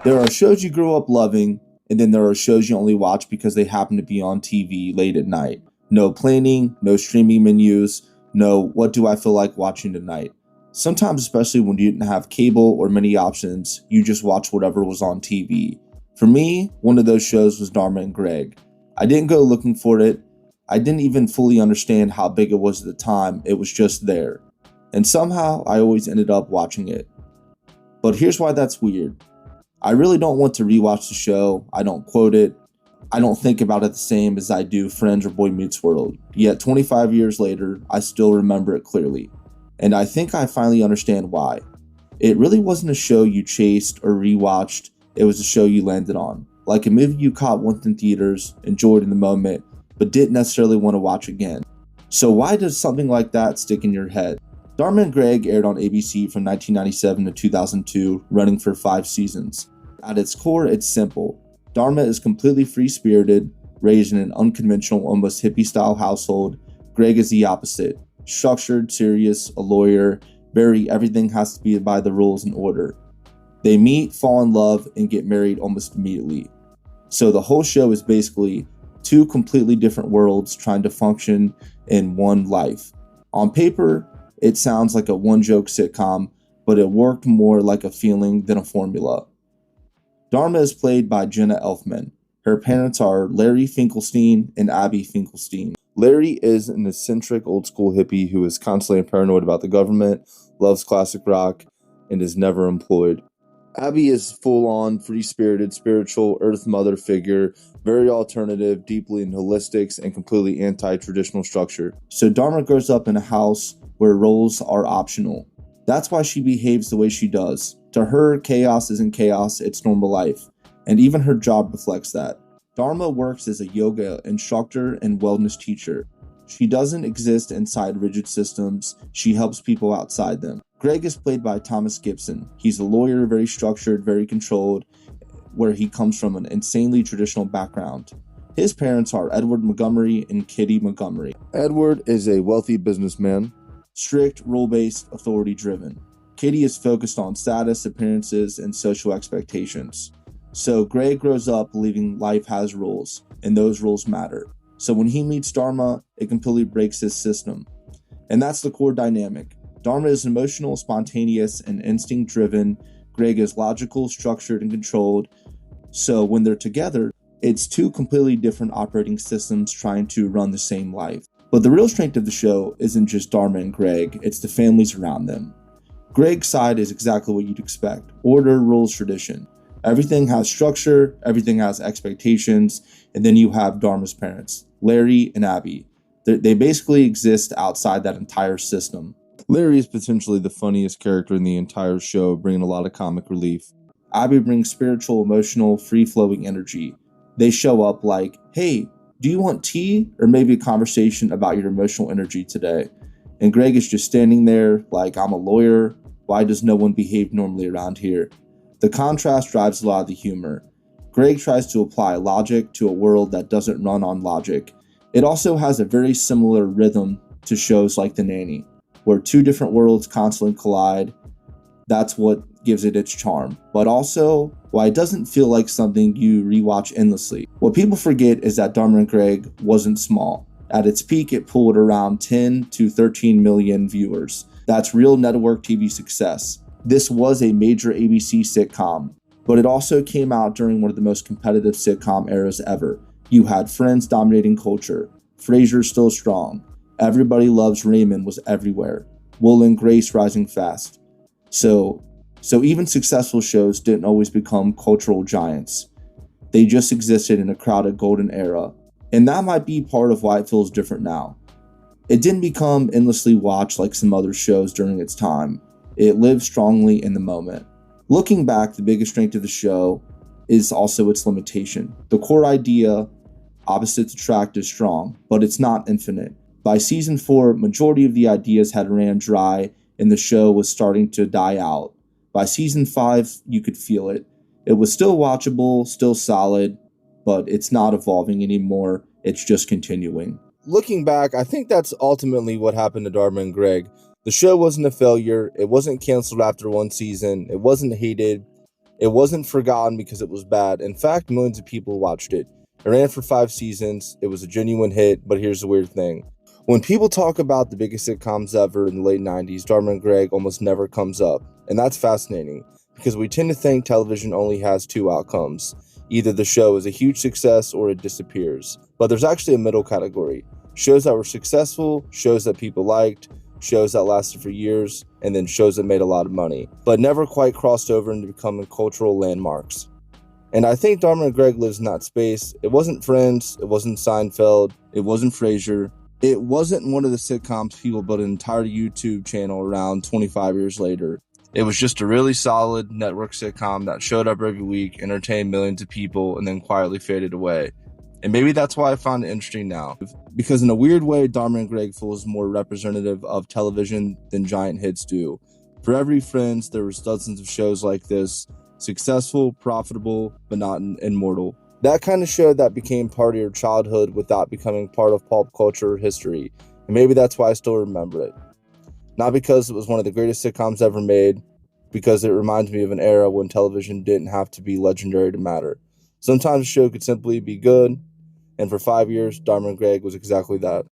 There are shows you grew up loving, and then there are shows you only watch because they happen to be on TV late at night. No planning, no streaming menus, no what do I feel like watching tonight. Sometimes, especially when you didn't have cable or many options, you just watch whatever was on TV. For me, one of those shows was Dharma and Greg. I didn't go looking for it. I didn't even fully understand how big it was at the time. It was just there. And somehow, I always ended up watching it. But here's why that's weird. I really don't want to rewatch the show. I don't quote it. I don't think about it the same as I do Friends or Boy Meets World. Yet 25 years later, I still remember it clearly. And I think I finally understand why. It really wasn't a show you chased or rewatched. It was a show you landed on. Like a movie you caught once in theaters, enjoyed in the moment, but didn't necessarily want to watch again. So why does something like that stick in your head? Dharma and Greg aired on ABC from 1997 to 2002, running for 5 seasons. At its core, it's simple. Dharma is completely free-spirited, raised in an unconventional, almost hippie-style household. Greg is the opposite. Structured, serious, a lawyer, very everything has to be by the rules and order. They meet, fall in love, and get married almost immediately. So the whole show is basically 2 completely different worlds trying to function in one life. On paper, it sounds like a one-joke sitcom, but it worked more like a feeling than a formula. Dharma is played by Jenna Elfman. Her parents are Larry Finkelstein and Abby Finkelstein. Larry is an eccentric old-school hippie who is constantly paranoid about the government, loves classic rock, and is never employed. Abby is full-on, free-spirited, spiritual Earth Mother figure, very alternative, deeply in holistics, and completely anti-traditional structure. So Dharma grows up in a house where roles are optional. That's why she behaves the way she does. To her, chaos isn't chaos, it's normal life. And even her job reflects that. Dharma works as a yoga instructor and wellness teacher. She doesn't exist inside rigid systems, she helps people outside them. Greg is played by Thomas Gibson. He's a lawyer, very structured, very controlled, where he comes from an insanely traditional background. His parents are Edward Montgomery and Kitty Montgomery. Edward is a wealthy businessman, strict, rule-based, authority-driven. Kitty is focused on status, appearances, and social expectations. So Greg grows up believing life has rules, and those rules matter. So when he meets Dharma, it completely breaks his system. And that's the core dynamic. Dharma is emotional, spontaneous, and instinct-driven. Greg is logical, structured, and controlled. So when they're together, it's 2 completely different operating systems trying to run the same life. But the real strength of the show isn't just Dharma and Greg, it's the families around them. Greg's side is exactly what you'd expect. Order, rules, tradition. Everything has structure, everything has expectations, and then you have Dharma's parents, Larry and Abby. They basically exist outside that entire system. Larry is potentially the funniest character in the entire show, bringing a lot of comic relief. Abby brings spiritual, emotional, free-flowing energy. They show up like, hey, do you want tea or maybe a conversation about your emotional energy today? And Greg is just standing there like, I'm a lawyer. Why does no one behave normally around here? The contrast drives a lot of the humor. Greg tries to apply logic to a world that doesn't run on logic. It also has a very similar rhythm to shows like The Nanny, where 2 different worlds constantly collide. That's what gives it its charm. But also, why it doesn't feel like something you rewatch endlessly. What people forget is that Dharma and Greg wasn't small. At its peak, it pulled around 10 to 13 million viewers. That's real network TV success. This was a major ABC sitcom, but it also came out during one of the most competitive sitcom eras ever. You had Friends dominating culture, Frasier still strong, Everybody Loves Raymond was everywhere, Will and Grace rising fast. So even successful shows didn't always become cultural giants. They just existed in a crowded golden era. And that might be part of why it feels different now. It didn't become endlessly watched like some other shows during its time. It lived strongly in the moment. Looking back, the biggest strength of the show is also its limitation. The core idea, opposites attract, is strong, but it's not infinite. By season 4, majority of the ideas had ran dry and the show was starting to die out. By season 5, you could feel it. It was still watchable, still solid, but it's not evolving anymore. It's just continuing. Looking back, I think that's ultimately what happened to Dharma and Greg. The show wasn't a failure. It wasn't canceled after 1 season. It wasn't hated. It wasn't forgotten because it was bad. In fact, millions of people watched it. It ran for 5 seasons. It was a genuine hit, but here's the weird thing. When people talk about the biggest sitcoms ever in the late 90s, Dharma Greg almost never comes up. And that's fascinating, because we tend to think television only has 2 outcomes. Either the show is a huge success or it disappears. But there's actually a middle category. Shows that were successful, shows that people liked, shows that lasted for years, and then shows that made a lot of money, but never quite crossed over into becoming cultural landmarks. And I think Dharma Greg lives in that space. It wasn't Friends, it wasn't Seinfeld, it wasn't Frasier. It wasn't one of the sitcoms people built an entire YouTube channel around 25 years later. It was just a really solid network sitcom that showed up every week, entertained millions of people, and then quietly faded away. And maybe that's why I found it interesting now. Because in a weird way, Dharma and Greg feels more representative of television than giant hits do. For every Friends, there was dozens of shows like this, successful, profitable, but not immortal. That kind of show that became part of your childhood without becoming part of pop culture or history. And maybe that's why I still remember it. Not because it was one of the greatest sitcoms ever made, because it reminds me of an era when television didn't have to be legendary to matter. Sometimes a show could simply be good, and for 5 years, Dharma and Greg was exactly that.